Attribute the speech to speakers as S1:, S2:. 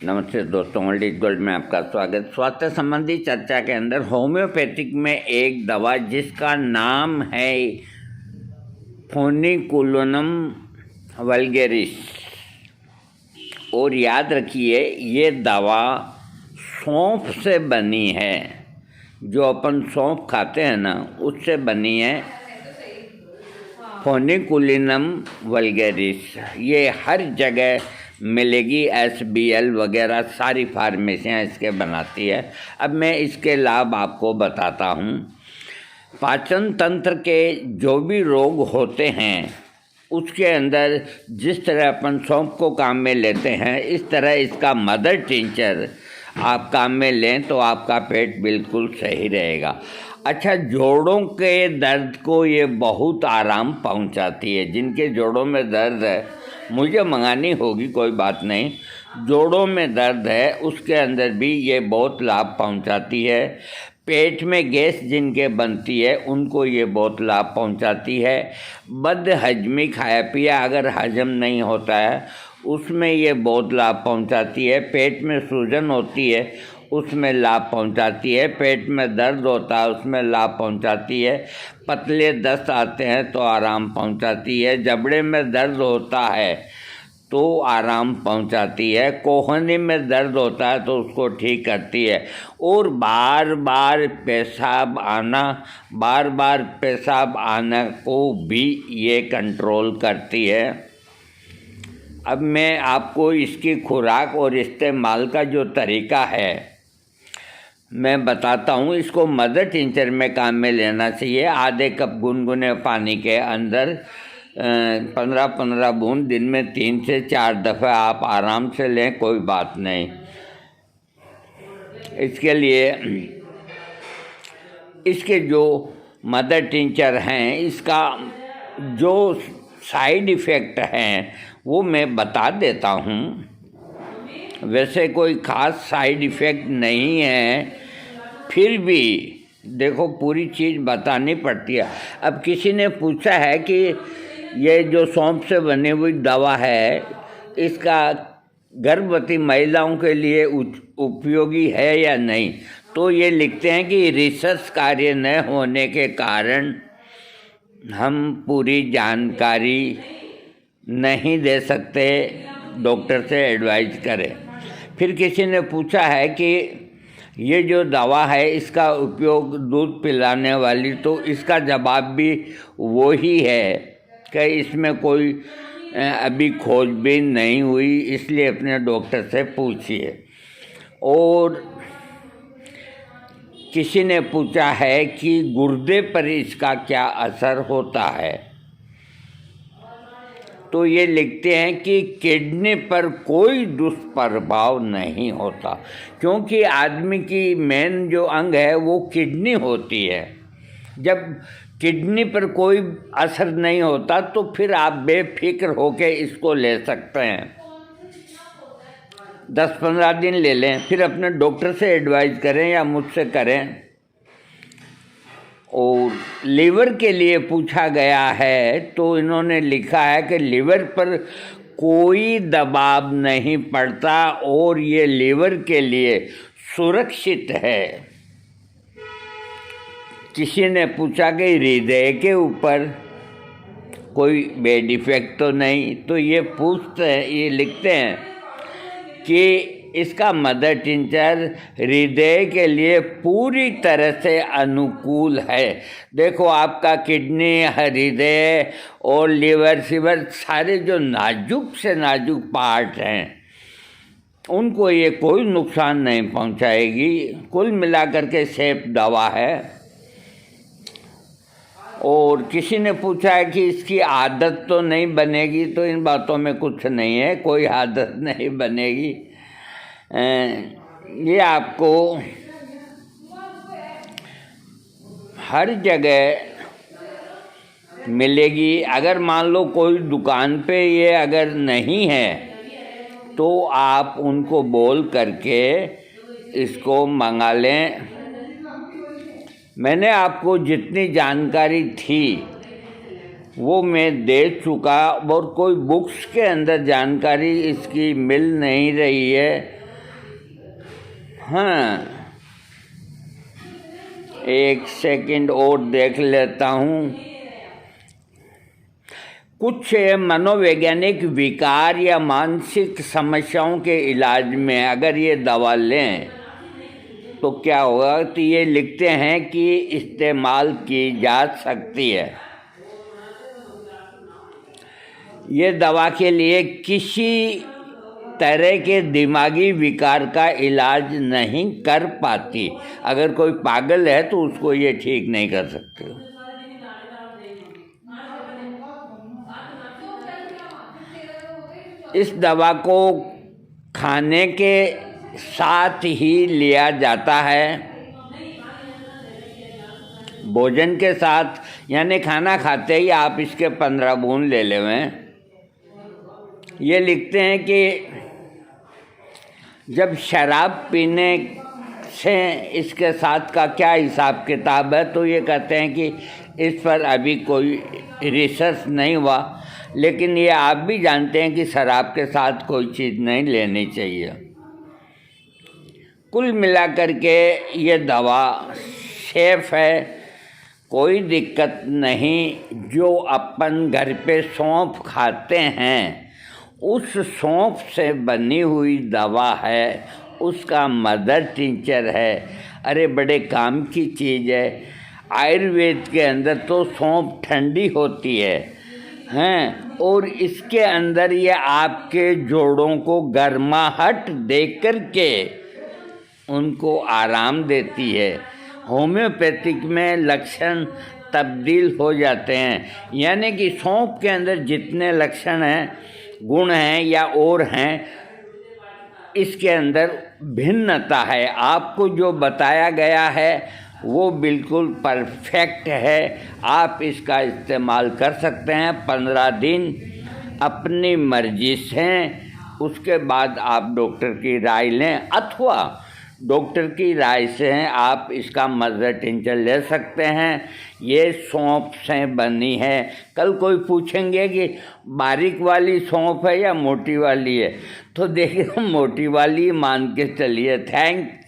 S1: नमस्ते दोस्तों, old is gold में आपका स्वागत। स्वास्थ्य संबंधी चर्चा के अंदर होम्योपैथिक में एक दवा जिसका नाम है फोनिकुलोनम वल्गेरिस, और याद रखिए ये दवा सौंफ से बनी है। जो अपन सौंफ खाते हैं ना, उससे बनी है फोनिकुलोनम वल्गेरिस। ये हर जगह मिलेगी, SBL वगैरह सारी फार्मेसियाँ इसके बनाती है। अब मैं इसके लाभ आपको बताता हूँ। पाचन तंत्र के जो भी रोग होते हैं उसके अंदर जिस तरह अपन सौंफ को काम में लेते हैं, इस तरह इसका मदर टिंचर आप काम में लें तो आपका पेट बिल्कुल सही रहेगा। अच्छा, जोड़ों के दर्द को ये बहुत आराम पहुंचाती है। जिनके जोड़ों में दर्द है, मुझे मंगानी होगी, कोई बात नहीं। जोड़ों में दर्द है उसके अंदर भी ये बहुत लाभ पहुंचाती है। पेट में गैस जिनके बनती है उनको ये बहुत लाभ पहुंचाती है। बदहजमी, खाया पिया अगर हजम नहीं होता है उसमें ये बहुत लाभ पहुंचाती है। पेट में सूजन होती है उसमें लाभ पहुंचाती है। पेट में दर्द होता है उसमें लाभ पहुंचाती है। पतले दस्त आते हैं तो आराम पहुंचाती है। जबड़े में दर्द होता है तो आराम पहुंचाती है। कोहनी में दर्द होता है तो उसको ठीक करती है। और बार बार पेशाब आना को भी ये कंट्रोल करती है। अब मैं आपको इसकी खुराक और इस्तेमाल का जो तरीका है मैं बताता हूँ। इसको मदर टिंचर में काम में लेना चाहिए। आधे कप गुनगुने पानी के अंदर 15-15 बूंद दिन में 3 से 4 दफ़ा आप आराम से लें, कोई बात नहीं। इसके लिए इसके जो मदर टिंचर हैं, इसका जो साइड इफ़ेक्ट हैं वो मैं बता देता हूँ। वैसे कोई ख़ास साइड इफ़ेक्ट नहीं है, फिर भी देखो पूरी चीज़ बतानी पड़ती है। अब किसी ने पूछा है कि ये जो सौंफ से बनी हुई दवा है, इसका गर्भवती महिलाओं के लिए उपयोगी है या नहीं, तो ये लिखते हैं कि रिसर्च कार्य न होने के कारण हम पूरी जानकारी नहीं दे सकते, डॉक्टर से एडवाइज करें। फिर किसी ने पूछा है कि ये जो दवा है इसका उपयोग दूध पिलाने वाली, तो इसका जवाब भी वही है कि इसमें कोई अभी खोजबीन नहीं हुई, इसलिए अपने डॉक्टर से पूछिए। और किसी ने पूछा है कि गुर्दे पर इसका क्या असर होता है, तो ये लिखते हैं कि किडनी पर कोई दुष्प्रभाव नहीं होता, क्योंकि आदमी की मेन जो अंग है वो किडनी होती है। जब किडनी पर कोई असर नहीं होता तो फिर आप बेफिक्र होकर इसको ले सकते हैं। 10-15 दिन ले लें, फिर अपने डॉक्टर से एडवाइस करें या मुझसे करें। और लीवर के लिए पूछा गया है तो इन्होंने लिखा है कि लीवर पर कोई दबाव नहीं पड़ता और ये लीवर के लिए सुरक्षित है। किसी ने पूछा कि हृदय के ऊपर कोई बेड इफेक्ट तो नहीं, तो ये लिखते हैं कि इसका मदर टिंचर हृदय के लिए पूरी तरह से अनुकूल है। देखो आपका किडनी, हृदय और लीवर शिवर सारे जो नाजुक से नाजुक पार्ट हैं उनको ये कोई नुकसान नहीं पहुंचाएगी। कुल मिलाकर के सेफ दवा है। और किसी ने पूछा है कि इसकी आदत तो नहीं बनेगी, तो इन बातों में कुछ नहीं है, कोई आदत नहीं बनेगी। ये आपको हर जगह मिलेगी। अगर मान लो कोई दुकान पे ये अगर नहीं है तो आप उनको बोल करके इसको मंगा लें। मैंने आपको जितनी जानकारी थी वो मैं दे चुका, और कोई बुक्स के अंदर जानकारी इसकी मिल नहीं रही है। हाँ, एक सेकंड और देख लेता हूँ। कुछ मनोवैज्ञानिक विकार या मानसिक समस्याओं के इलाज में अगर ये दवा लें तो क्या होगा, तो ये लिखते हैं कि इस्तेमाल की जा सकती है। ये दवा के लिए किसी तरह के दिमागी विकार का इलाज नहीं कर पाती। अगर कोई पागल है तो उसको ये ठीक नहीं कर सकते। इस दवा को खाने के साथ ही लिया जाता है, भोजन के साथ, यानी खाना खाते ही आप इसके 15 बूंद ले लेवें। ये लिखते हैं कि जब शराब पीने से इसके साथ का क्या हिसाब किताब है, तो ये कहते हैं कि इस पर अभी कोई रिसर्च नहीं हुआ, लेकिन ये आप भी जानते हैं कि शराब के साथ कोई चीज़ नहीं लेनी चाहिए। कुल मिलाकर के ये दवा सेफ है, कोई दिक्कत नहीं। जो अपन घर पे सौंफ खाते हैं उस सौंफ से बनी हुई दवा है, उसका मदर टिंचर है। अरे बड़े काम की चीज़ है। आयुर्वेद के अंदर तो सौंफ ठंडी होती है हैं, और इसके अंदर ये आपके जोड़ों को गर्माहट दे कर के उनको आराम देती है। होम्योपैथिक में लक्षण तब्दील हो जाते हैं, यानी कि सौंफ के अंदर जितने लक्षण हैं, गुण हैं या और हैं, इसके अंदर भिन्नता है। आपको जो बताया गया है वो बिल्कुल परफेक्ट है। आप इसका इस्तेमाल कर सकते हैं 15 दिन अपनी मर्जी से। उसके बाद आप डॉक्टर की राय लें, अथवा डॉक्टर की राय से आप इसका मदर टिंचर ले सकते हैं। ये सौंफ से बनी है। कल कोई पूछेंगे कि बारीक वाली सौंफ है या मोटी वाली है, तो देखिए मोटी वाली मान के चलिए। थैंक